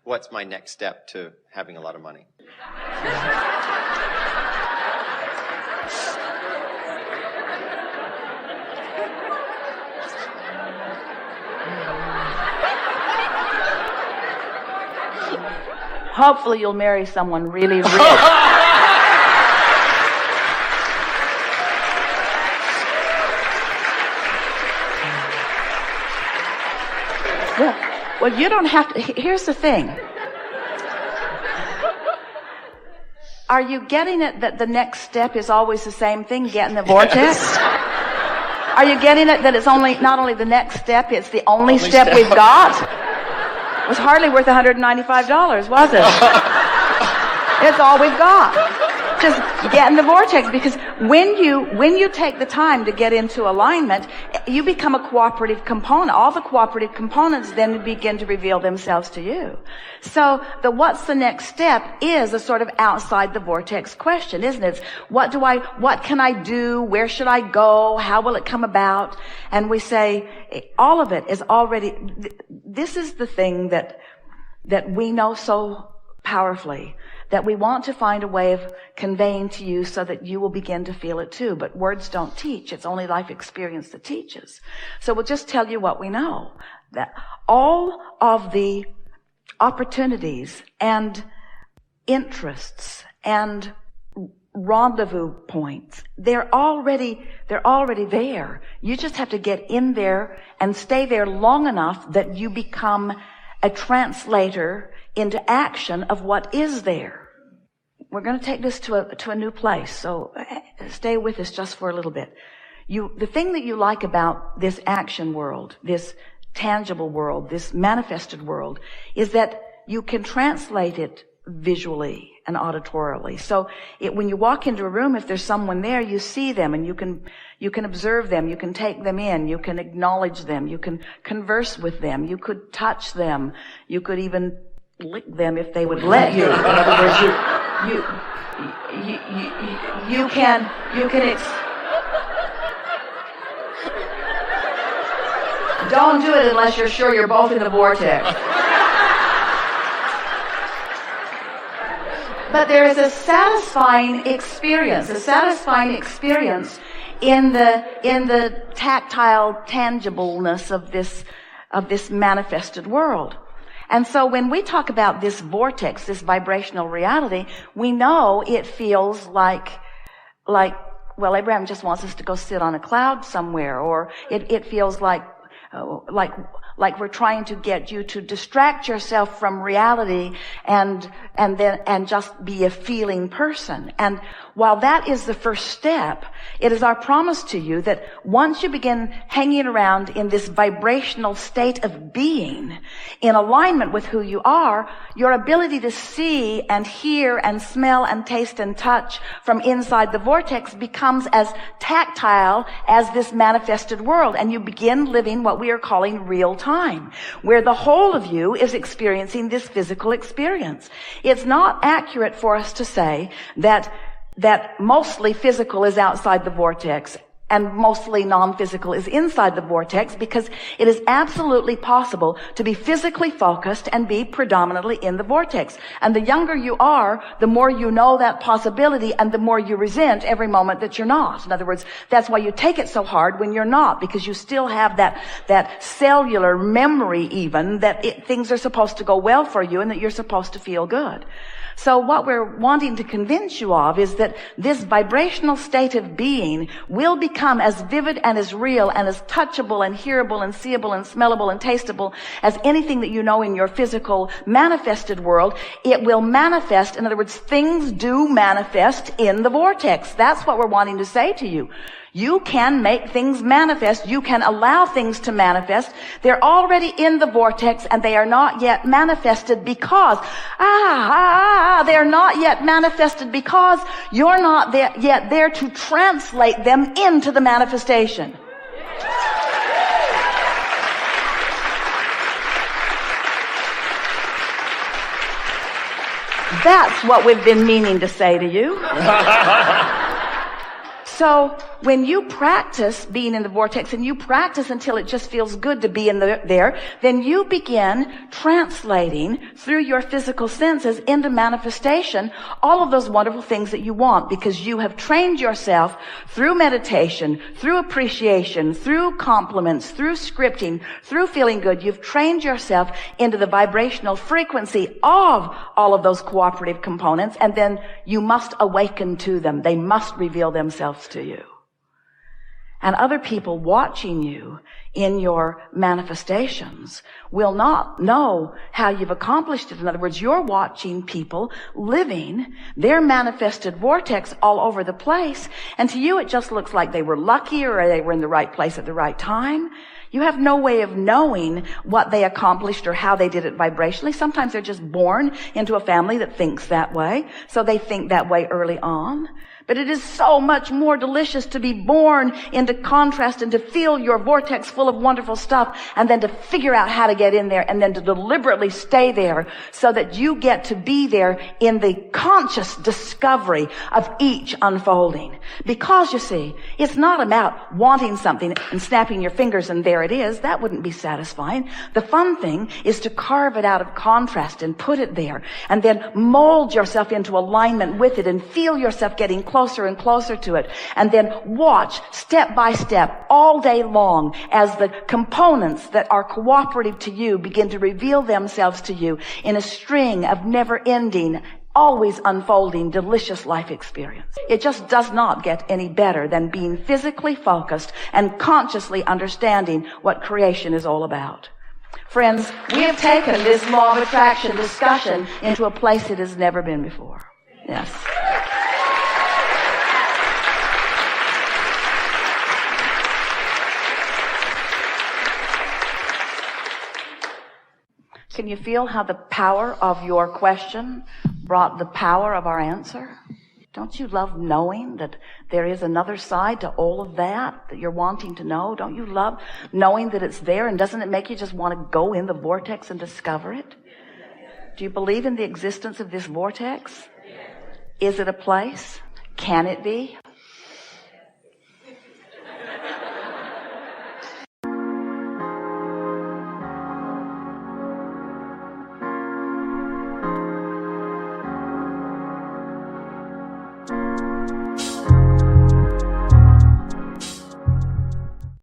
what's my next step to having a lot of money? Hopefully you'll marry someone really rich. Well, you don't have to. Here's the thing. Are you getting it that the next step is always the same thing, get in the vortex? Are you getting it that it's not only the next step, it's the only step we've got? It was hardly worth $195, was it? It's all we've got. Just get in the vortex, because when you take the time to get into alignment, you become a cooperative component. All the cooperative components then begin to reveal themselves to you. So what's the next step is a sort of outside the vortex question, isn't it? What can I do? Where should I go? How will it come about? And we say, all of it is already, this is the thing that we know so powerfully, that we want to find a way of conveying to you so that you will begin to feel it too. But words don't teach. It's only life experience that teaches. So we'll just tell you what we know. That all of the opportunities and interests and rendezvous points, they're already there. You just have to get in there and stay there long enough that you become a translator into action of what is there. We're going to take this to a new place, so stay with us just for a little bit. The thing that you like about this action world, this tangible world, this manifested world, is that you can translate it visually and auditorily. So when you walk into a room, if there's someone there, you see them and you can observe them, you can take them in, you can acknowledge them, you can converse with them, you could touch them, you could even lick them if they would let you. In other words, you can don't do it unless you're sure you're both in the vortex. But there is a satisfying experience in the tactile tangibleness of this manifested world. And so when we talk about this vortex, this vibrational reality, we know it feels like, well, Abraham just wants us to go sit on a cloud somewhere, or it feels like we're trying to get you to distract yourself from reality and just be a feeling person. And while that is the first step, it is our promise to you that once you begin hanging around in this vibrational state of being, in alignment with who you are, your ability to see and hear and smell and taste and touch from inside the vortex becomes as tactile as this manifested world. And you begin living what we are calling real time, where the whole of you is experiencing this physical experience. It's not accurate for us to say that mostly physical is outside the vortex and mostly non-physical is inside the vortex, because it is absolutely possible to be physically focused and be predominantly in the vortex. And the younger you are, the more you know that possibility and the more you resent every moment that you're not. In other words, that's why you take it so hard when you're not, because you still have that cellular memory even that things are supposed to go well for you and that you're supposed to feel good. So what we're wanting to convince you of is that this vibrational state of being will become as vivid and as real and as touchable and hearable and seeable and smellable and tasteable as anything that you know in your physical manifested world. It will manifest. In other words, things do manifest in the vortex. That's what we're wanting to say to you. You can make things manifest. You can allow things to manifest. They're already in the vortex and they are not yet manifested because, they're not yet manifested because you're not yet there to translate them into the manifestation. That's what we've been meaning to say to you. So when you practice being in the vortex and you practice until it just feels good to be in there, then you begin translating through your physical senses into manifestation all of those wonderful things that you want, because you have trained yourself through meditation, through appreciation, through compliments, through scripting, through feeling good. You've trained yourself into the vibrational frequency of all of those cooperative components, and then you must awaken to them. They must reveal themselves to you. And other people watching you in your manifestations will not know how you've accomplished it. In other words, you're watching people living their manifested vortex all over the place, and to you it just looks like they were lucky or they were in the right place at the right time. You have no way of knowing what they accomplished or how they did it vibrationally. Sometimes they're just born into a family that thinks that way, so they think that way early on. But it is so much more delicious to be born into contrast and to feel your vortex full of wonderful stuff, and then to figure out how to get in there, and then to deliberately stay there so that you get to be there in the conscious discovery of each unfolding. Because, you see, it's not about wanting something and snapping your fingers and there it is. That wouldn't be satisfying. The fun thing is to carve it out of contrast and put it there, and then mold yourself into alignment with it and feel yourself getting closer and closer to it, and then watch step by step all day long as the components that are cooperative to you begin to reveal themselves to you in a string of never-ending, always unfolding, delicious life experience. It just does not get any better than being physically focused and consciously understanding what creation is all about. Friends, we have taken this law of attraction discussion into a place it has never been before. Yes. Can you feel how the power of your question brought the power of our answer? Don't you love knowing that there is another side to all of that you're wanting to know? Don't you love knowing that it's there? And doesn't it make you just want to go in the vortex and discover it? Do you believe in the existence of this vortex? Is it a place? Can it be?